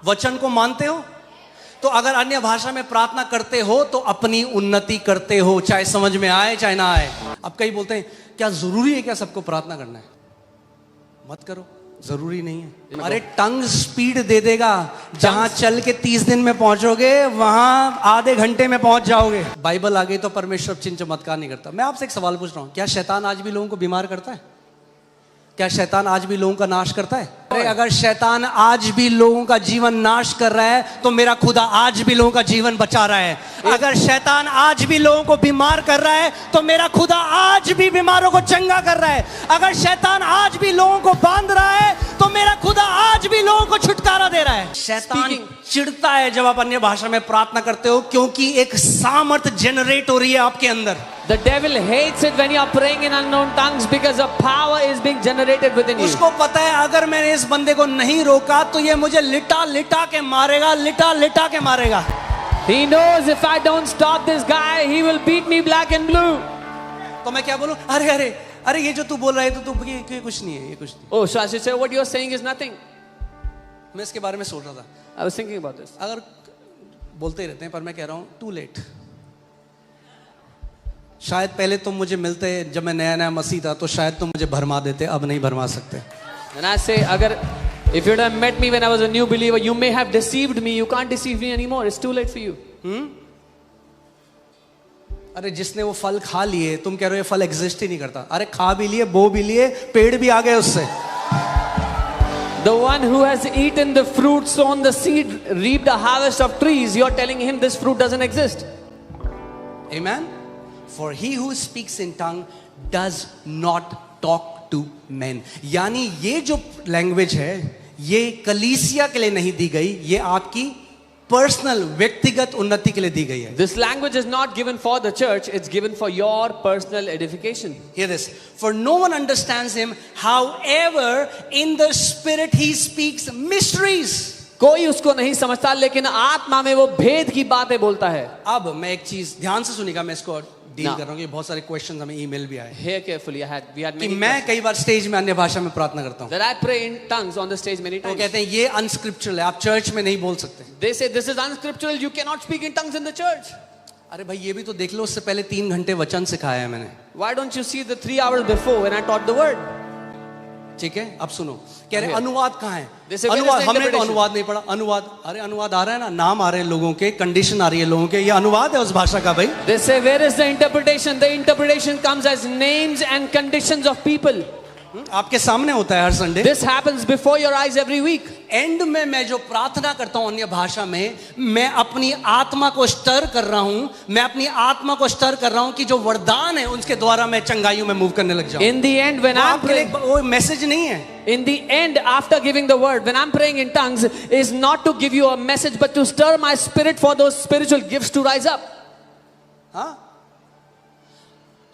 वचन को मानते हो? तो अगर अन्य भाषा में प्रार्थना करते हो तो अपनी उन्नति करते हो, चाहे समझ में आए चाहे ना आए। अब कई बोलते हैं क्या जरूरी है क्या सबको प्रार्थना करना है? मत करो, जरूरी नहीं है। अरे टंग स्पीड दे देगा, जहां चल के 30 दिन में पहुंचोगे वहां आधे घंटे में पहुंच जाओगे। बाइबल आ गई तो परमेश्वर चिन्ह चमत्कार नहीं करता। मैं आपसे एक सवाल पूछ रहा हूं, क्या शैतान आज भी लोगों को बीमार करता है? क्या शैतान आज भी लोगों का नाश करता है? अरे अगर शैतान आज भी लोगों का जीवन नाश कर रहा है तो मेरा खुदा आज भी लोगों का जीवन बचा रहा है। अगर शैतान आज भी लोगों को बीमार कर रहा है तो मेरा खुदा आज भी बीमारों को चंगा कर रहा है। अगर शैतान आज भी लोगों को बांध रहा है तो मेरा खुदा आज भी लोगों को छुटकारा दे रहा है। शैतान चिढ़ता है जब आप अन्य भाषा में प्रार्थना करते हो, क्योंकि एक सामर्थ जनरेट हो रही है आपके अंदर। The devil hates it when you are praying in unknown tongues because a power is being generated within you. उसको पता है अगर मैंने इस बंदे को नहीं रोका तो ये मुझे लिटा लिटा के मारेगा, लिटा लिटा के मारेगा। He knows if I don't stop this guy, he will beat me black and blue. तो मैं क्या बोलूं? अरे अरे अरे ये जो तू बोल रहा है तो तू ये कुछ नहीं है, ये कुछ नहीं। Oh, so I should say what you are saying is nothing. मैं इसके बारे में सोच रहा था। I was thinking about this. अगर बोलते ही रहते हैं, पर मैं कह रहा हूं टू लेट। शायद पहले तुम मुझे मिलते जब मैं नया नया मसीह था तो शायद तुम मुझे भरमा देते, अब नहीं भरमा सकते। And I say, अगर if you had met me when I was a new believer, you may have deceived me. You can't deceive me anymore. It's too late for you. अरे जिसने वो फल खा लिए, तुम कह रहे हो ये फल एग्जिस्ट ही नहीं करता। अरे खा भी लिए, बो भी लिए, पेड़ भी आ गए उससे। The one who has eaten the fruit, sown the seed, reaped a harvest of trees, you are telling him this fruit doesn't exist. Amen. For he who speaks in tongue does not talk to men. यानी ये जो language है ये कलीसिया के लिए नहीं दी गई, ये आपकी पर्सनल व्यक्तिगत उन्नति के लिए दी गई है। This language is not given for the church, it's given for your personal edification. Hear this. For no one understands him, however in the spirit he speaks mysteries. कोई उसको नहीं समझता लेकिन आत्मा में वो भेद की बातें बोलता है। अब मैं एक चीज ध्यान से सुनिएगा, मैं इसको डील कर रहा हूँ कि बहुत सारे क्वेश्चन हमें ईमेल भी आए। Hear carefully. We had कि many मैं कई बार स्टेज में अन्य भाषा में प्रार्थना करता हूँ। that I pray in tongues on the stage many वो times. कहते हैं ये अनस्क्रिप्चुरल है, आप चर्च में नहीं बोल सकते। They say this is unscriptural. You cannot speak in tongues in the church. अरे भाई ये भी तो देख लो, उससे पहले 3 घंटे वचन सिखाया है मैंने। Why don't you see the 3 hours before when I taught the word? ठीक है, अब सुनो। कह रहे अनुवाद कहाँ है? This is अनुवाद, हमने तो interpretation. अनुवाद नहीं पढ़ा। अनुवाद, अरे अनुवाद आ रहा है ना, नाम आ रहे हैं लोगों के, कंडीशन आ रही है लोगों के, ये अनुवाद है उस भाषा का भाई। They say where is the interpretation? The interpretation comes as names and conditions of people. आपके सामने होता है हर Sunday. This happens before your eyes every week. End में मैं जो प्रार्थना करता हूं अन्य भाषा में, मैं अपनी आत्मा को स्टर कर रहा हूं, मैं अपनी आत्मा को स्टर कर रहा हूं कि जो वरदान है उनके द्वारा मैं चंगाइयों में मूव करने लग जाऊं। In the end, when I'm praying, वो मैसेज नहीं है। in the end, after giving the word, when I'm praying in tongues, is not to give you a message, but to stir my spirit for those spiritual gifts to rise up.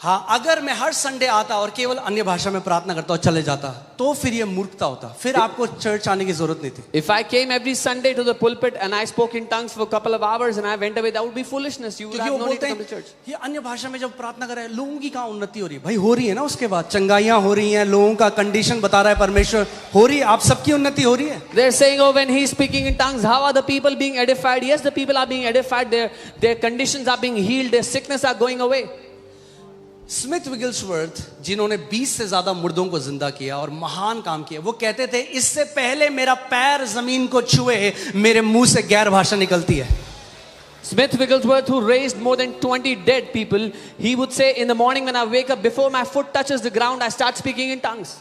हाँ, अगर मैं हर Sunday आता और केवल अन्य भाषा में प्रार्थना करता और चले जाता तो फिर ये मूर्खता होता, फिर आपको चर्च आने की जरूरत नहीं थी। If I came every Sunday to the pulpit and I spoke in tongues for a couple of hours and I went away, that would be foolishness. You would have no need to come to church. ये अन्य भाषा में जब प्रार्थना कर रहे हैं, लोगों की कहाँ उन्नति हो रही है? भाई हो रही है ना, उसके बाद चंगाइयां हो रही हैं, लोगों का कंडीशन बता रहा है परमेश्वर, हो रही है, आप सबकी उन्नति हो रही है। They're saying, oh, when he's speaking in tongues, how are the people being edified? Yes, the people are being edified. Their conditions are being healed. Their sickness are going away. Smith Wigglesworth, जिन्होंने 20 से ज्यादा मुर्दों को जिंदा किया और महान काम किया, वो कहते थे इससे पहले मेरा पैर जमीन को छुए मेरे मुंह से गैर भाषा निकलती है। Smith Wigglesworth, who raised more than 20 dead people, he would say, in the morning when I wake up, before my foot touches the ground, I start speaking in tongues.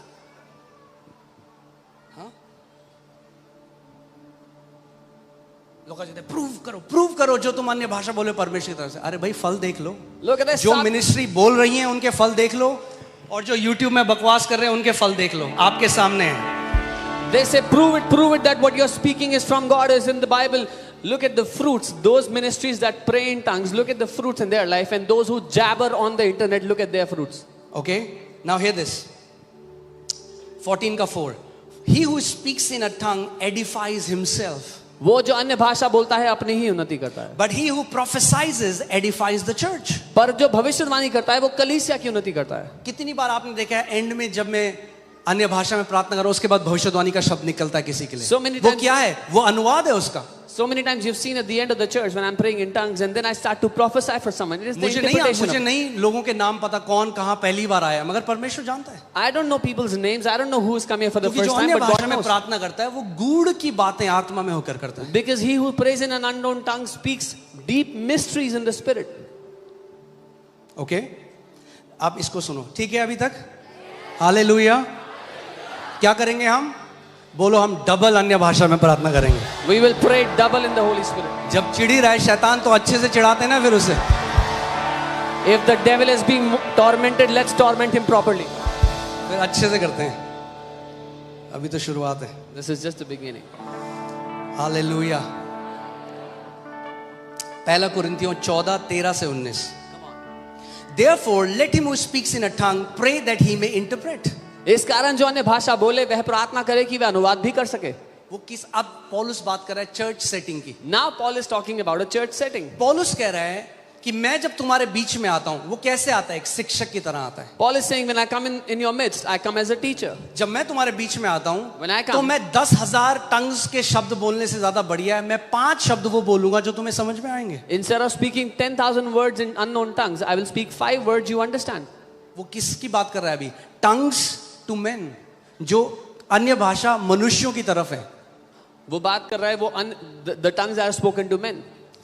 लोग कहते हैं प्रूव करो जो तुम अन्य भाषा बोले परमेश्वर की तरफ से। अरे भाई फल देख लो, Look at this. जो मिनिस्ट्री बोल रही हैं उनके फल देख लो, और जो यूट्यूब में बकवास कर रहे हैं उनके फल देख लो, आपके सामने है। They say, prove it that what you're speaking is from God, is in the Bible. Look at the fruits. Those ministries that pray in tongues, look at the fruits in their life. And those who jabber on the internet, look at their fruits. Okay, now hear this. 14 का 4. He who speaks in a tongue edifies himself. वो जो अन्य भाषा बोलता है अपनी ही उन्नति करता है। But he who prophesies edifies the church. पर जो भविष्यवाणी करता है वो कलीसिया की उन्नति करता है। कितनी बार आपने देखा है एंड में जब मैं अन्य भाषा में प्रार्थना करो, उसके बाद भविष्यवाणी का शब्द निकलता है किसी के लिए। So many वो times- क्या है? वो अनुवाद है उसका। So many times you've seen at the end of the church when I'm praying in tongues and then I start to prophesy for someone. It is the मुझे interpretation of it. नहीं लोगों के नाम पता कौन कहाँ पहली बार आया, मगर परमेश्वर जानता है। I don't know people's names. I don't know who is coming here for the क्योंकि first जो time, अन्य but भाषा God में knows. प्रार्थना करता है वो गूढ़ की बातें आत्मा में होकर करता है। Because he who prays in an unknown tongue speaks deep mysteries in the spirit. Okay, आप इसको सुनो, ठीक है? अभी तक हालेलुया। क्या करेंगे हम? बोलो, हम डबल अन्य भाषा में प्रार्थना करेंगे। We will pray double in the Holy Spirit. जब चिड़ी रहा है शैतान तो अच्छे से चिढ़ाते हैं ना फिर उसे। If the devil is being tormented, let's torment him properly. फिर अच्छे से करते हैं। अभी तो शुरुआत है। This is just the beginning. Hallelujah. पहला कुरिन्थियों 14:13 से 19। Therefore, let him who speaks in a tongue pray that he may interpret. इस कारण जो अन्य भाषा बोले वह प्रार्थना करे कि वह अनुवाद भी कर सके. वो किस, अब पौलुस बात कर रहा है चर्च सेटिंग की। Now Paul is talking about a church setting. पौलुस कह रहा है कि मैं जब तुम्हारे बीच में आता हूं, वो कैसे आता है? एक शिक्षक की तरह आता है। Paul is saying when I come in your midst, I come as a teacher. जब मैं तुम्हारे बीच में आता हूं When I come- तो मैं 10,000 टंग्स के शब्द बोलने से ज्यादा बढ़िया है मैं 5 शब्द वो बोलूंगा जो तुम्हें समझ में आएंगे। Instead of speaking 10,000 words in unknown tongues, I will speak 5 words you understand. वो किसकी बात कर रहा है अभी? टंग्स टू मेन, जो अन्य भाषा मनुष्यों की तरफ है। वो बात कर रहा है वो the tongues are spoken to men.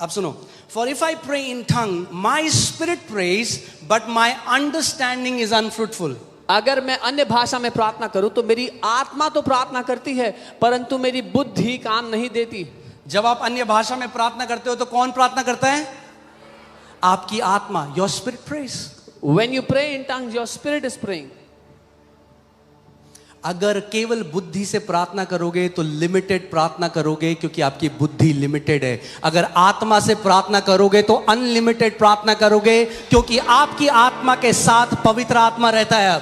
अब सुनो, for if I pray in tongue, my spirit prays, but my understanding is unfruitful. अगर मैं अन्य भाषा में प्रार्थना करूं तो मेरी आत्मा तो प्रार्थना करती है परंतु मेरी बुद्धि काम नहीं देती. जब आप अन्य भाषा में प्रार्थना करते हो तो कौन प्रार्थना करता है? आपकी आत्मा, your spirit prays. When you pray in tongues, your spirit is praying. अगर केवल बुद्धि से प्रार्थना करोगे तो लिमिटेड प्रार्थना करोगे क्योंकि आपकी बुद्धि लिमिटेड है। अगर आत्मा से प्रार्थना करोगे तो अनलिमिटेड प्रार्थना करोगे क्योंकि आपकी आत्मा के साथ पवित्र आत्मा रहता है। अब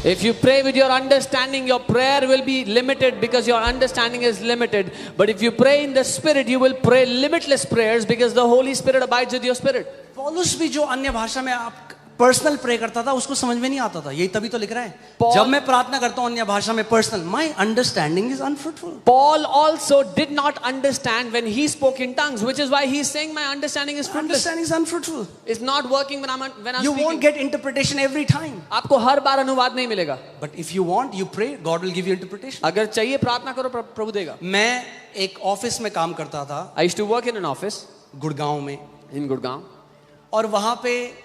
If you pray with your understanding, your prayer will be limited because your understanding is limited. But if you pray in the Spirit, you will pray limitless prayers because the Holy Spirit abides with your spirit. पौलुस भी जो अन्य भाषा में आप personal pray करता था उसको समझ में नहीं आता था, यही तभी तो लिख रहा है Paul- जब मैं प्रार्थना करता हूं अन्य भाषा में personal, my understanding is unfruitful. Paul also did not understand when he spoke in tongues, which is why he is saying my understanding is fruitless. Understanding is unfruitful. It's not working when I'm You speaking. won't get interpretation every time, आपको हर बार अनुवाद नहीं मिलेगा. but if you want, you pray, God will give you interpretation. अगर चाहिए प्रार्थना करो, प्रभु देगा. मैं एक ऑफिस में काम करता था I used to work in an office Gurgaon में, in Gurgaon, और वहां पे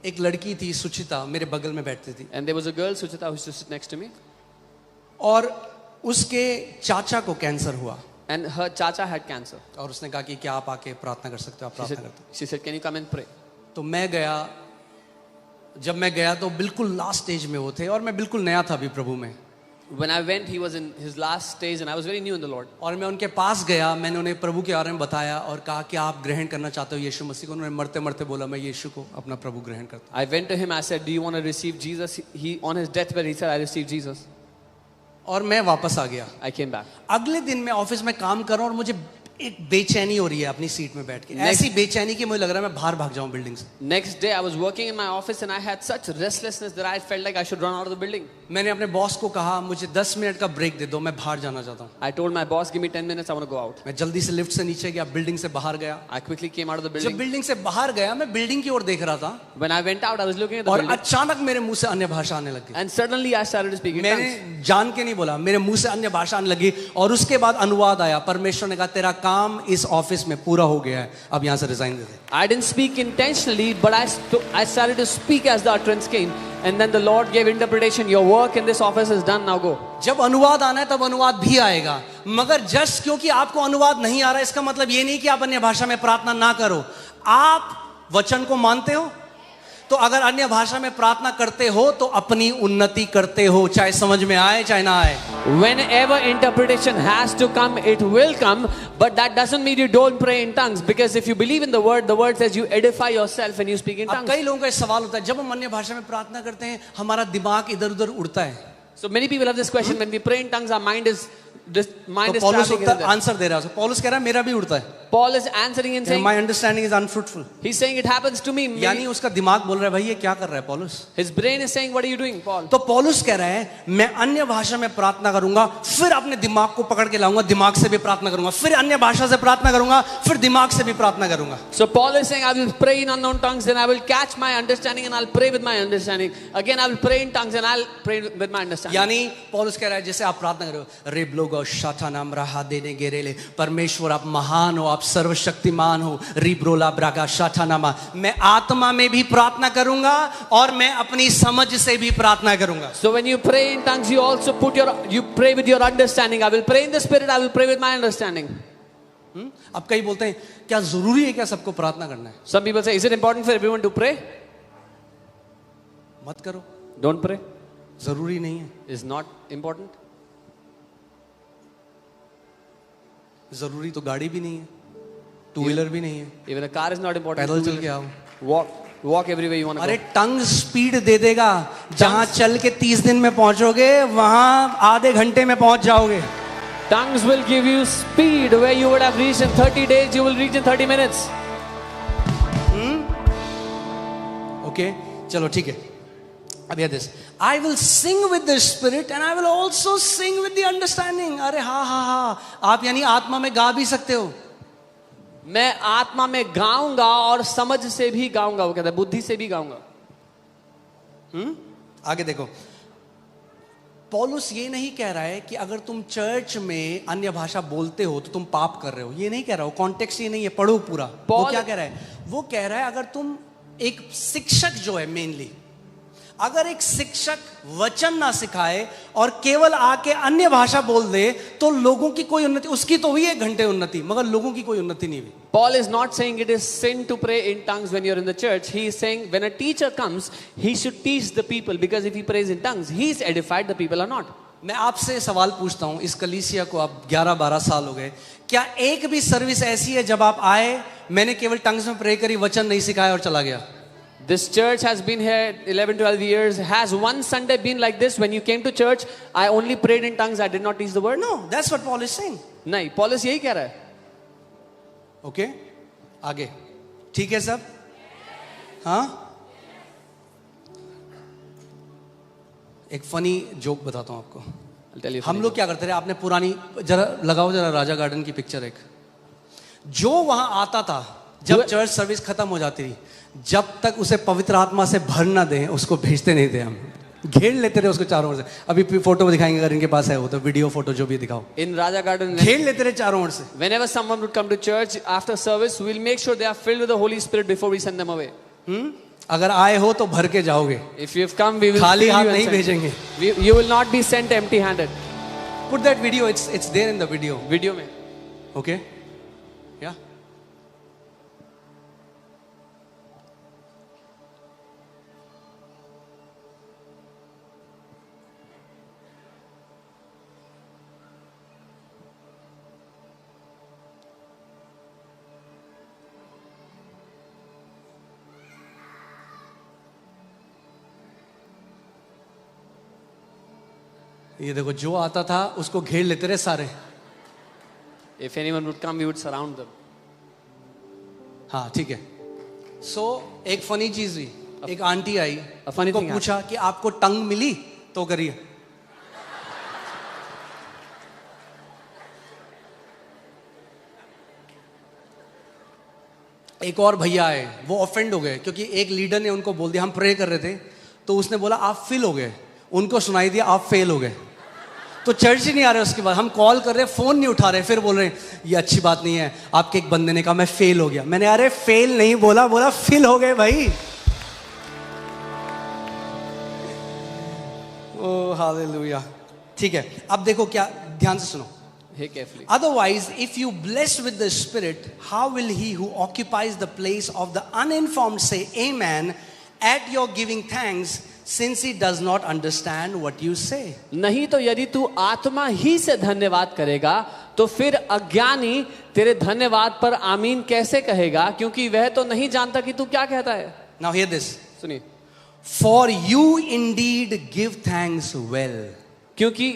एक लड़की थी सुचिता, मेरे बगल में बैठती थी, and there was a girl Suchita who used to sit next to me, और उसके चाचा को कैंसर हुआ and her chacha had cancer. और उसने कहा कि क्या आप आके प्रार्थना कर सकते हो? आप प्रार्थना करते She said, "Can you come and pray?" हो? तो मैं गया। जब मैं गया तो बिल्कुल लास्ट स्टेज में वो थे और मैं बिल्कुल नया था अभी प्रभु में, When I went, he was in his last stage, and I was very new in the Lord. और मैं उनके पास गया। मैंने उन्हें प्रभु के बारे में बताया और कहा कि आप ग्रहण करना चाहते हो यीशु मसीह को? उन्होंने मरते मरते बोला मैं यीशु को अपना प्रभु ग्रहण करता I went to him. I said, "Do you want to receive Jesus?" He on his deathbed, he said, "I received Jesus." हूं। और मैं वापस आ गया। I came back. अगले दिन मैं ऑफिस में काम कर रहा हूं और मुझे एक बेचैनी हो रही है अपनी सीट में बैठ के, ऐसी बेचैनी कि मुझे लग रहा है मैं बाहर भाग जाऊं बिल्डिंग से। Next day, I was working in my office, and I had such restlessness that I felt like I should run out of the building. मैंने अपने बॉस को कहा मुझे 10 मिनट का ब्रेक दे दो, मैं बाहर जाना चाहता हूं। I told my boss, "Give me 10 minutes. I want to go out." मैं जल्दी से लिफ्ट से नीचे गया, बिल्डिंग से बाहर गया। I quickly came out of the जब building. बिल्डिंग से बाहर गया मैं बिल्डिंग की ओर देख रहा था When I went out, I was looking at the और building, अचानक मेरे मुंह से अन्य भाषा आने लगी। and suddenly I started to speak in tongues. मैंने जान के नहीं बोला, मेरे मुंह से अन्य भाषा आने लगी और उसके बाद अनुवाद आया। परमेश्वर ने कहा तेरा काम इस ऑफिस में पूरा हो गया है, अब यहां से resign they they. I didn't speak intentionally, but I started to speak as the utterance came, and then the Lord gave interpretation. Your work in this office is done. Now go. जब अनुवाद आना है तब अनुवाद भी आएगा, मगर just क्योंकि आपको अनुवाद नहीं आ रहा है इसका मतलब ये नहीं कि आप अन्य भाषा में प्रार्थना ना करो। आप वचन को मानते हो तो अगर अन्य भाषा में प्रार्थना करते हो तो अपनी उन्नति करते हो, चाहे समझ में आए चाहे ना आए। Whenever interpretation has to come, it will come, but that doesn't mean you don't pray in tongues, because if you believe in the word says you edify yourself when you speak in अब tongues. कई लोगों का सवाल होता है जब हम अन्य भाषा में प्रार्थना करते हैं हमारा दिमाग इधर उधर उड़ता है। So many people have this question: when we pray in tongues, our mind is this mind तो is पौलुस traveling in there. आंसर दे रहा है, पौलुस कह रहा है मेरा भी उड़ता है, Paul is answering and saying, my understanding is unfruitful. he's saying it happens to me. यानी उसका दिमाग बोल रहा है भाई ये क्या कर रहा है पौलुस. His brain is saying, what are you doing, Paul? तो पौलुस कह रहा है मैं अन्य भाषा में प्रार्थना करूंगा, फिर अपने दिमाग को पकड़ के लाऊंगा, दिमाग से भी प्रार्थना करूंगा, फिर अन्य भाषा से प्रार्थना करूंगा, फिर दिमाग से भी प्रार्थना करूंगा. So Paul is saying, I will pray in unknown tongues, then I will catch my understanding and I'll pray with my understanding. Again, I will pray in tongues and I'll pray with my understanding. यानी पौलुस कह रहा है जैसे आप प्रार्थना करो, रेब लोगो शाथा नाम रहा देने गेरेले, परमेश्वर आप महान हो, आप सर्वशक्तिमान हो, रिब्रोला ब्रागा शाथा नामा, मैं आत्मा में भी प्रार्थना करूंगा और मैं अपनी समझ से भी प्रार्थना करूंगा. So when you pray in tongues, you also you pray with your understanding. I will pray in the spirit, I will pray with my understanding. अब कई बोलते हैं क्या जरूरी है क्या सबको प्रार्थना करना है? Some people say, is it important for everyone to pray? मत करो, Don't pray. जरूरी नहीं है. Is not important. जरूरी तो गाड़ी भी नहीं है, टू व्हीलर भी नहीं है, Even a car is not important. पैदल चल के आओ. Walk everywhere you want to अरे go. टंग स्पीड दे देगा, जहां चल के 30 दिन में पहुंचोगे वहां आधे घंटे में पहुंच जाओगे. Tongues will give you speed where you would have reached in 30 days, you will reach in 30 minutes. Okay चलो ठीक है. अब ये this, I will sing with the spirit and I will also sing with the understanding. अरे हाँ, आप यानी आत्मा में गा भी सकते हो. मैं आत्मा में गाऊंगा और समझ से भी गाऊंगा. वो कहता है बुद्धि से भी गाऊंगा. आगे देखो, पौलुस ये नहीं कह रहा है कि अगर तुम चर्च में अन्य भाषा बोलते हो तो तुम पाप कर रहे हो, ये नहीं कह रहा हो. कॉन्टेक्स्ट ये नहीं है, पढ़ो पूरा. वो क्या कह रहा है? वो कह रहा है अगर तुम एक शिक्षक जो है, मेनली अगर एक शिक्षक वचन ना सिखाए और केवल आके अन्य भाषा बोल दे तो लोगों की कोई उन्नति, उसकी तो हुई 1 घंटे उन्नति, मगर लोगों की कोई उन्नति नहीं हुई. Paul is not saying it is sin to pray in tongues when you're in the church. He is saying when a teacher comes, he should teach the people, because if he prays in tongues, he is edified, the people are not. मैं आपसे सवाल पूछता हूं, इस कलीसिया को आप 11-12 साल हो गए, क्या एक भी सर्विस ऐसी है जब आप आए मैंने केवल टंग्स में प्रे करी, वचन नहीं सिखाया और चला गया? This church has been here 11-12 years. Has one Sunday been like this? When you came to church, I only prayed in tongues, I did not teach the word? No, that's what Paul is saying. नहीं, Paul यही कह रहा है. Okay आगे ठीक है सब? हाँ, एक फनी जोक बताता हूं आपको. I'll tell you. हम लोग क्या करते थे, आपने पुरानी जरा लगाओ जरा राजा गार्डन की पिक्चर, एक जो वहां आता था जब चर्च सर्विस खत्म हो जाती थी, जब तक उसे पवित्र आत्मा से भर ना दें उसको भेजते नहीं थे. हम घेर लेते थे उसको चारों ओर से. अभी फोटो दिखाएंगे अगर इनके पास है वो, तो वीडियो फोटो जो भी दिखाओ. In Raja Garden, घेर लेते थे चारों ओर से. whenever someone would come to church after service, we'll make sure they are filled with the Holy Spirit before we send them away. अगर आए हो तो भर के जाओगे, If you've come, we will खाली fill हाथ you and नहीं send भेजेंगे. you will not be sent empty-handed. Put that video, it's there in the video. Video में. Okay? Yeah. ये देखो, जो आता था उसको घेर लेते रहे सारे. If anyone would come, we would surround them. हाँ ठीक है. सो एक फनी चीज हुई, एक आंटी आई, funny उनको thing पूछा कि आपको टंग मिली, तो करिए. एक और भैया आए, वो ऑफेंड हो गए क्योंकि एक लीडर ने उनको बोल दिया, हम प्रे कर रहे थे तो उसने बोला आप फेल हो गए, उनको सुनाई दिया आप फेल हो गए, तो चर्च ही नहीं आ रहे. उसके बाद हम कॉल कर रहे हैं, फोन नहीं उठा रहे, फिर बोल रहे हैं ये अच्छी बात नहीं है, आपके एक बंदे ने कहा मैं फेल हो गया. मैंने अरे फेल नहीं बोला, बोला फेल हो गए भाई. ओ हालेलुया. ठीक है, अब देखो क्या, ध्यान से सुनो. Hey, carefully. Otherwise, if you bless with the Spirit, how will he who occupies the place of the uninformed say amen at your giving thanks, since he does not understand what you say? नहीं तो यदि तू आत्मा ही से धन्यवाद करेगा तो फिर अज्ञानी तेरे धन्यवाद पर आमीन कैसे कहेगा, क्योंकि वह तो नहीं जानता कि तू क्या कहता है. Now hear this. सुनिए. For you indeed give thanks well. क्योंकि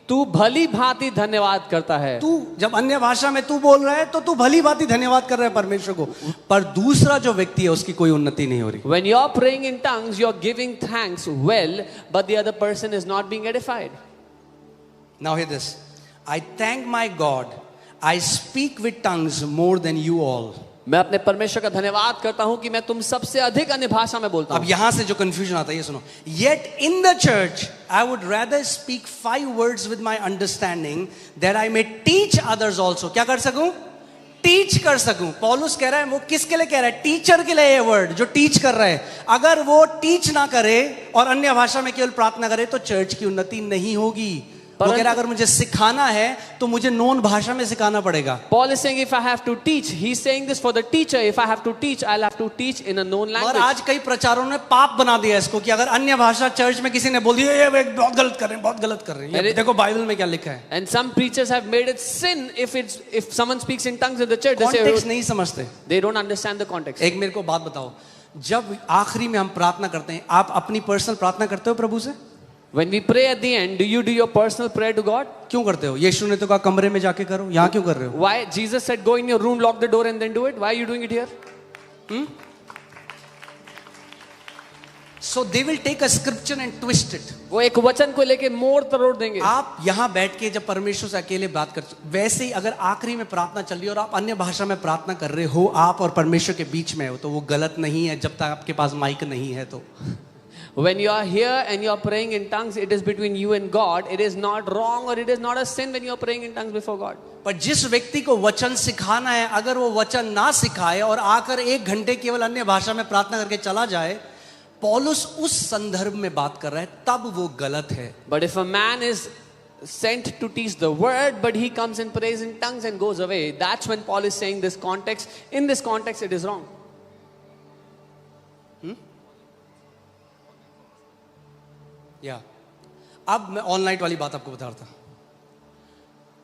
तू भली भांति धन्यवाद करता है. तू जब अन्य भाषा में तू बोल रहा है तो तू भली भांति धन्यवाद कर रहा है परमेश्वर को, पर दूसरा जो व्यक्ति है उसकी कोई उन्नति नहीं हो रही. When you are praying in tongues, you are giving thanks well, but the other person is not being edified. Now hear this. I thank my God. I speak with tongues more than you all. मैं अपने परमेश्वर का धन्यवाद करता हूं कि मैं तुम सबसे अधिक अन्य भाषा में बोलता अब हूं. यहां से जो कंफ्यूजन आता है ये सुनो. Yet in the church I would rather speak 5 words with my understanding that I may teach others also. क्या कर सकूं? टीच कर सकूं. पौलुस कह रहा है, वो किसके लिए कह रहा है? टीचर के लिए. ये वर्ड जो टीच कर रहा है, अगर वो टीच ना करे और अन्य भाषा में केवल प्रार्थना करे तो चर्च की उन्नति नहीं होगी. वो कह रहा है अगर मुझे सिखाना है तो मुझे नॉन भाषा में सिखाना पड़ेगा. Paul is saying if I have to teach, he's saying this for the teacher. If I have to teach, I'll have to teach in a known और language. आज कई प्रचारों ने पाप बना दिया इसको कि अगर अन्य भाषा चर्च में किसी ने बोल दिया ये बहुत गलत कर रहे हैं, बहुत गलत कर रहे हैं. ये देखो बाइबल में क्या लिखा है. And some preachers have made it sin if someone speaks in tongues in the church. They context say नहीं समझते. they don't understand the context. एक मेरे को बात बताओ, जब आखिरी में हम प्रार्थना करते हैं, आप अपनी पर्सनल प्रार्थना करते हो प्रभु से? When we pray at the end, do you do your personal prayer to God? क्यों करते हो? यीशु ने तो कहा कमरे में जाके करो, यहाँ क्यों कर रहे हो? Why? Jesus said go in your room, lock the door and then do it. Why are you doing it here? So they will take a scripture and twist it. वो एक वचन को लेके मोड़ तरोड़ देंगे. आप यहाँ बैठ के जब परमेश्वर से अकेले बात कर, वैसे ही अगर आखिरी में प्रार्थना चल रही है और आप अन्य भाषा में प्रार्थना कर रहे हो, आप और परमेश्वर के बीच में हो, तो वो गलत नहीं है जब तक आपके पास माइक नहीं है. तो When you are here and you are praying in tongues, it is between you and God. It is not wrong or it is not a sin when you are praying in tongues before God. पर जिस व्यक्ति को वचन सिखाना है, अगर वो वचन ना सिखाए और आकर 1 घंटे केवल अन्य भाषा में प्रार्थना करके चला जाए, पौलुस उस संदर्भ में बात कर रहा है, तब वो गलत है. But if a man is sent to teach the word, but he comes and prays in tongues and goes away, that's when Paul is saying this context. In this context, it is wrong. या अब मैं all night वाली बात आपको बता रहा था.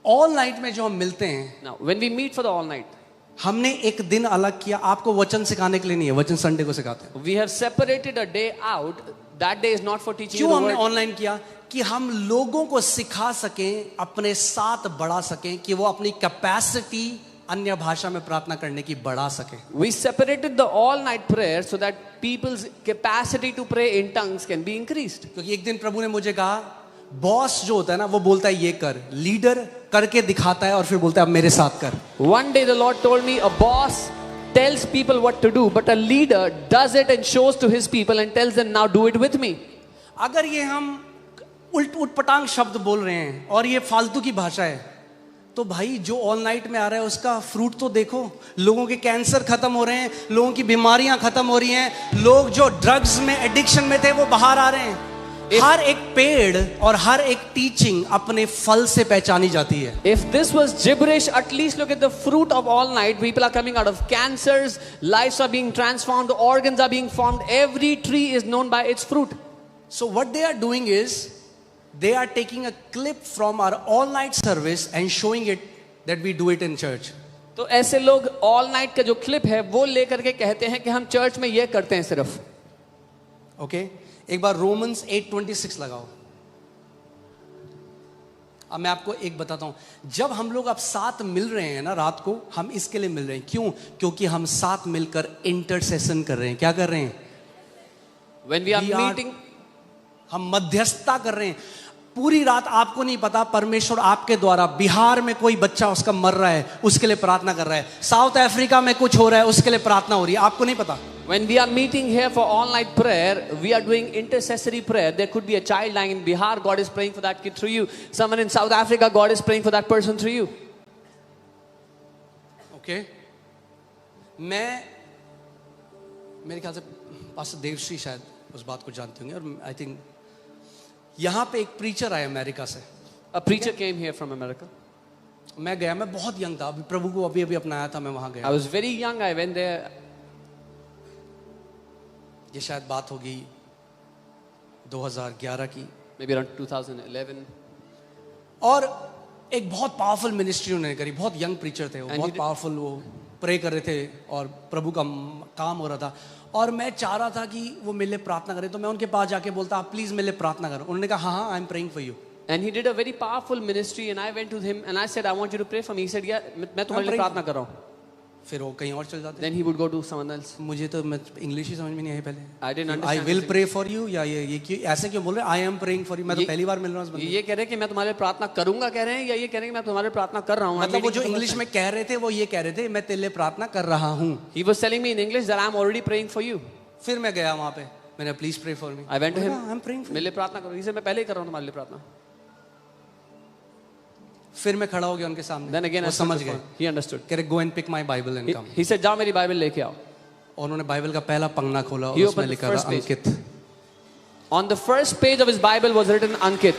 All night में जो हम मिलते हैं, Now, when we meet for the all night, हमने एक दिन अलग किया. आपको वचन सिखाने के लिए नहीं है, वचन संडे को सिखाते हैं. we have separated a day out. That day is not for teaching you क्यों the हमने word. ऑनलाइन किया? कि हम लोगों को सिखा सकें, अपने साथ बढ़ा सकें, कि वो अपनी कैपेसिटी अन्य भाषा में प्रार्थना करने की बढ़ा सके. We separated the all night prayer so that people's capacity to pray in tongues can be increased. क्योंकि एक दिन प्रभु ने मुझे कहा, बॉस जो होता है ना, वो बोलता है ये कर, लीडर करके दिखाता है और फिर बोलता है अब मेरे साथ कर. One day the Lord told me a boss tells people what to do, but a leader does it and shows to his people and tells them now do it with me. अगर ये हम उटपटांग शब्द बोल रहे हैं और ये फालतू की भाषा है, तो भाई जो ऑल नाइट में आ रहा है उसका फ्रूट तो देखो. लोगों के कैंसर खत्म हो रहे हैं, लोगों की बीमारियां खत्म हो रही हैं, लोग जो ड्रग्स में एडिक्शन में थे वो बाहर आ रहे हैं. हर एक पेड़ और हर एक टीचिंग अपने फल से पहचानी जाती है. If this was gibberish, at least look at the fruit of all night. People are coming out of cancers, lives are being transformed, organs are being formed. Every tree is known by its fruit. So what they are doing is they are taking a clip from our all night service and showing it that we do it in church. तो ऐसे लोग all night का जो clip है वो लेकर के कहते हैं कि हम चर्च में ये करते हैं सिर्फ. ओके एक बार रोमन्स 8:26 लगाओ. अब मैं आपको एक बताता हूं, जब हम लोग अब साथ मिल रहे हैं ना रात को, हम इसके लिए मिल रहे हैं. क्यों? क्योंकि हम साथ मिलकर इंटरसेशन कर रहे हैं. क्या कर रहे हैं? When we are meeting, हम मध्यस्थता कर रहे हैं. पूरी रात आपको नहीं पता, परमेश्वर आपके द्वारा बिहार में कोई बच्चा उसका मर रहा है, उसके लिए प्रार्थना कर रहा है. साउथ अफ्रीका में कुछ हो रहा है, उसके लिए प्रार्थना हो रही है, आपको नहीं पता. when we are meeting here for all night prayer, we are doing intercessory prayer. There could be a child lying in Bihar, God is praying for that kid through you. Someone in South Africa, God is praying for that person through you. Okay? मैं मेरे ख्याल से pastor Devshri शायद उस बात को जानते होंगे, और आई थिंक यहाँ पे एक प्रीचर आया अमेरिका से. A preacher came here from America. मैं गया, मैं बहुत यंग था, अभी प्रभु को अभी अपनाया था, मैं वहाँ I गया. was very young. I went there. ये शायद बात होगी 2011 की, Maybe around 2011. और एक बहुत पावरफुल मिनिस्ट्री उन्होंने करी. बहुत यंग प्रीचर थे वो, And बहुत he पावरफुल, वो प्रे कर रहे थे और प्रभु का काम हो रहा था. और मैं चाह रहा था कि वो मेरे लिए प्रार्थना करें, तो मैं उनके पास जाके बोलता, आप प्लीज मेरे लिए प्रार्थना करो. उन्होंने कहा हाँ हाँ, I am praying for you. And he did a very powerful ministry, and I went to him and I said, I want you to pray for me. He said, yeah, मैं तुम्हारे लिए प्रार्थना कर रहा हूँ. फिर वो कहीं और चल जाते हैं. Then he would go to someone else. मुझे तो इंग्लिश ही समझ में नहीं आई पहले. I didn't I understand. will pray for you या ये क्यों ऐसे क्यों बोल रहे हैं? I am praying for you. मैं तो पहली बार मिल रहा हूँ इस बंदे से. ये कह रहे हैं कि मैं तुम्हारे लिए प्रार्थना करूंगा कह रहे हैं, या ये कह रहे हैं कि मैं तुम्हारे लिए प्रार्थना कर रहा हूँ? मतलब वो जो इंग्लिश में कह रहे थे वो ये कह रहे थे मैं तेरे लिए प्रार्थना कर रहा हूँ. He was telling me in English that I'm already praying for you. फिर मैं गया वहाँ पे, मैंने please pray for me. I went to him. I'm praying for you. मेरे लिए प्रार्थना करो. He said, मैं पहले ही कर रहा हूँ तुम्हारे लिए प्रार्थना. फिर मैं खड़ा हो गया उनके सामने. Then again, वो समझ गए. he understood. कह रहे go and pick my Bible and come. He said, जाओ मेरी बाइबल लेके आओ. और उन्होंने बाइबल का पहला पन्ना खोला और He उसमें opened the लिखा first था page. Ankit. On the first page of his Bible was written Ankit.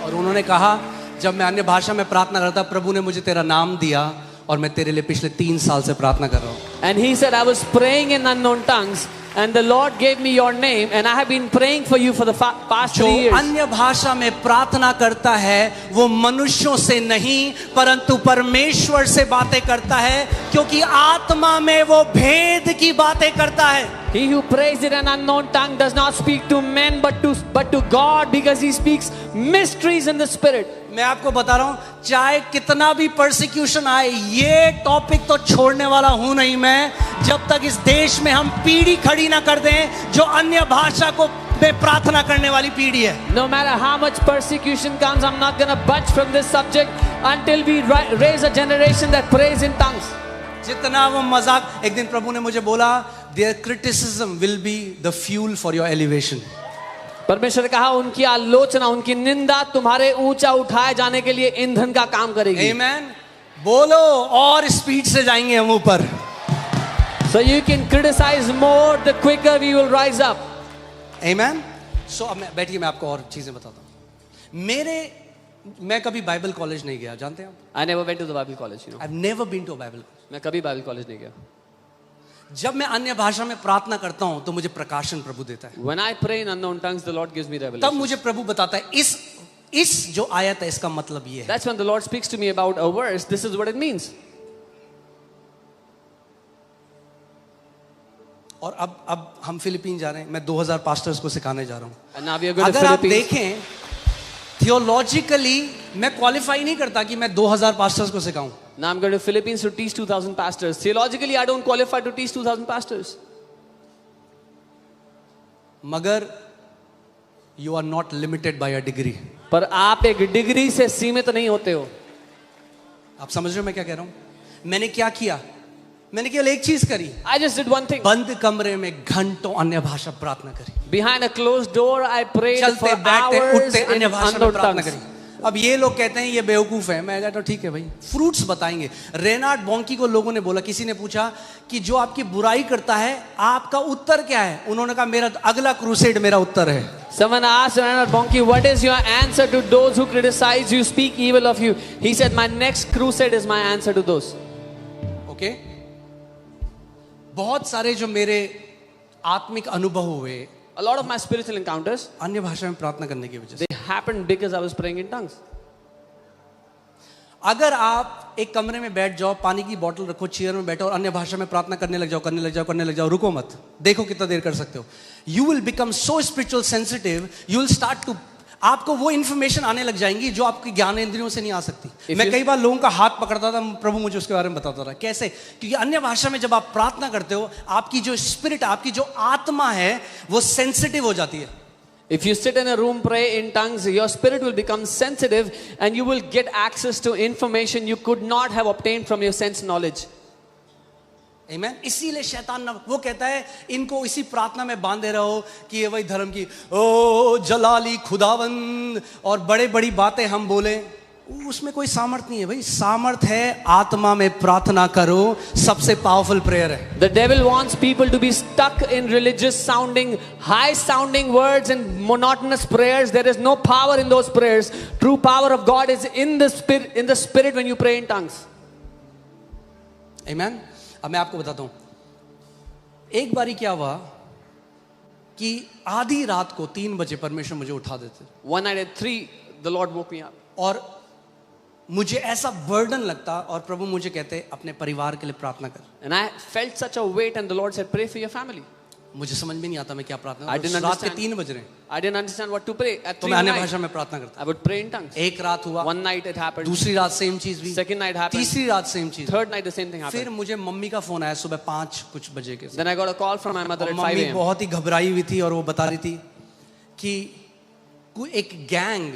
और उन्होंने कहा जब मैं अन्य भाषा में प्रार्थना करता प्रभु ने मुझे तेरा नाम दिया और मैं तेरे लिए पिछले 3 साल से प्रार्थना कर रहा हूँ. And he said, I was praying in unknown tongues, and the Lord gave me your name, and I have been praying for you for the past 3 जो years. अन्य भाषा में प्रार्थना करता है वो मनुष्यों से नहीं परंतु परमेश्वर से बातें करता है क्योंकि आत्मा में वो भेद की बातें करता है. He who prays in an unknown tongue does not speak to men but to God, because he speaks mysteries in the spirit. मैं आपको बता रहा हूं चाहे कितना भी परसिक्यूशन आए ये टॉपिक तो छोड़ने वाला हूं नहीं मैं जब तक इस देश में हम पीढ़ी खड़ी ना कर दें जो अन्य भाषा को में प्रार्थना करने वाली पीढ़ी है. No matter how much persecution comes, I'm not going to budge from this subject until we raise a generation that prays in tongues. जितना वो मजाक, एक दिन प्रभु ने मुझे बोला their criticism will be the fuel for your elevation. परमेश्वर ने कहा उनकी आलोचना, उनकी निंदा तुम्हारे ऊंचा उठाए जाने के लिए ईंधन का काम करेगी. Amen. बोलो और स्पीड से जाएंगे हम ऊपर. So you can criticize more, the quicker we will rise up. Amen. So अब मैं बैठिए मैं आपको और चीजें बताता हूँ. मैं कभी बाइबल कॉलेज नहीं गया, जानते हैं आप? I never went to the Bible college, you know. I've never been to a Bible college. मैं कभी बाइबल कॉलेज नहीं गया. जब मैं अन्य भाषा में प्रार्थना करता हूं तो मुझे प्रकाशन प्रभु देता है. When I pray in unknown tongues, the Lord gives me तब revelation. मुझे प्रभु बताता है इस जो आयत है इसका मतलब ये है. That's when the Lord speaks to me about a verse. This is what it means. और अब हम फिलीपीन जा रहे हैं. मैं 2000 पास्टर्स को सिखाने जा रहा हूं. And now we are going to अगर आप Philippines. देखें थियोलॉजिकली मैं क्वालिफाई नहीं करता कि मैं 2000 पास्टर्स को सिखाऊं. Now I'm going to Philippines to teach 2,000 pastors. Theologically, I don't qualify to teach 2,000 pastors. मगर you are not limited by a degree. पर आप एक डिग्री से सीमित नहीं होते हो. आप समझ रहे हो मैं क्या कह रहा हूं? मैंने क्या किया? मैंने केवल एक चीज करी. I just did one thing. बंद कमरे में घंटों अन्य भाषा प्रार्थना करी. Behind a closed door, I prayed चलते for बैठते hours उठते in अन्य भाषा में unknown प्रार्थना tongues. करी. अब ये लोग कहते हैं ये बेवकूफ है. मैं कहता हूं ठीक है भाई, फ्रूट्स बताएंगे. रेनार्ड बॉन्की को लोगों ने बोला, किसी ने पूछा कि जो आपकी बुराई करता है आपका उत्तर क्या है? उन्होंने कहा मेरा अगला क्रूसेड मेरा उत्तर है. Someone asked Reinhard Bonnke, what is your answer to those who criticize you, speak evil of you? He said, my next crusade is my answer to those. Okay. बहुत सारे जो मेरे आत्मिक अनुभव हुए A lot of my spiritual encounters, अन्य भाषा में प्रार्थना करने की वजह से. they happened because I was praying in tongues. अगर आप एक कमरे में बैठ जाओ, पानी की बोतल रखो, चेयर में बैठो और अन्य भाषा में प्रार्थना करने लग जाओ, रुको मत, देखो कितना देर कर सकते हो. You will become so spiritual sensitive, you will start to, आपको वो इंफॉर्मेशन आने लग जाएंगी जो आपकी ज्ञान इंद्रियों से नहीं आ सकती. मैं कई बार लोगों का हाथ पकड़ता था, प्रभु मुझे उसके बारे में बताता रहा. कैसे? क्योंकि अन्य भाषा में जब आप प्रार्थना करते हो आपकी जो स्पिरिट, आपकी जो आत्मा है वो सेंसिटिव हो जाती है. If you sit in a room, pray in tongues, your spirit will become sensitive and you will get access to information you could not have obtained from your sense knowledge. Amen. इसीलिए शैतान वो कहता है इनको इसी प्रार्थना में बांधे रहो कि ये वही धर्म की ओ जलाली खुदावन और बड़े बड़ी बातें हम बोले. उसमें कोई सामर्थ नहीं है भाई. सामर्थ है आत्मा में प्रार्थना करो, सबसे पावरफुल प्रेयर है. The devil wants people to be stuck in religious sounding, high sounding words and monotonous prayers. There is no power in those prayers. True power of God is in the spirit when you pray in tongues. Amen. अब मैं आपको बताता हूं. एक बारी क्या हुआ कि आधी रात को 3 बजे परमेश्वर मुझे उठा देते. One night at 3, the Lord woke me up. और मुझे ऐसा बर्डन लगता और प्रभु मुझे कहते अपने परिवार के लिए प्रार्थना कर. And I felt such a weight and the Lord said, pray for your family. मुझे समझ में नहीं आता मैं क्या प्रार्थना I didn't करूं। रात के understand. 3 बज रहे हैं I didn't understand what to pray. At तो 3 मैं अन्य night, भाषा में प्रार्थना करता I would pray in tongues. हूं। एक रात हुआ, One night it happened. दूसरी रात सेम चीज हुई, Second night happened. तीसरी रात सेम चीज। Third night the same thing फिर happened. मुझे मम्मी का फोन आया सुबह 5 कुछ बजे के। Then I got a call from my mother और at 5 मम्मी a.m. बहुत ही घबराई हुई थी और वो बता रही थी कि कोई एक गैंग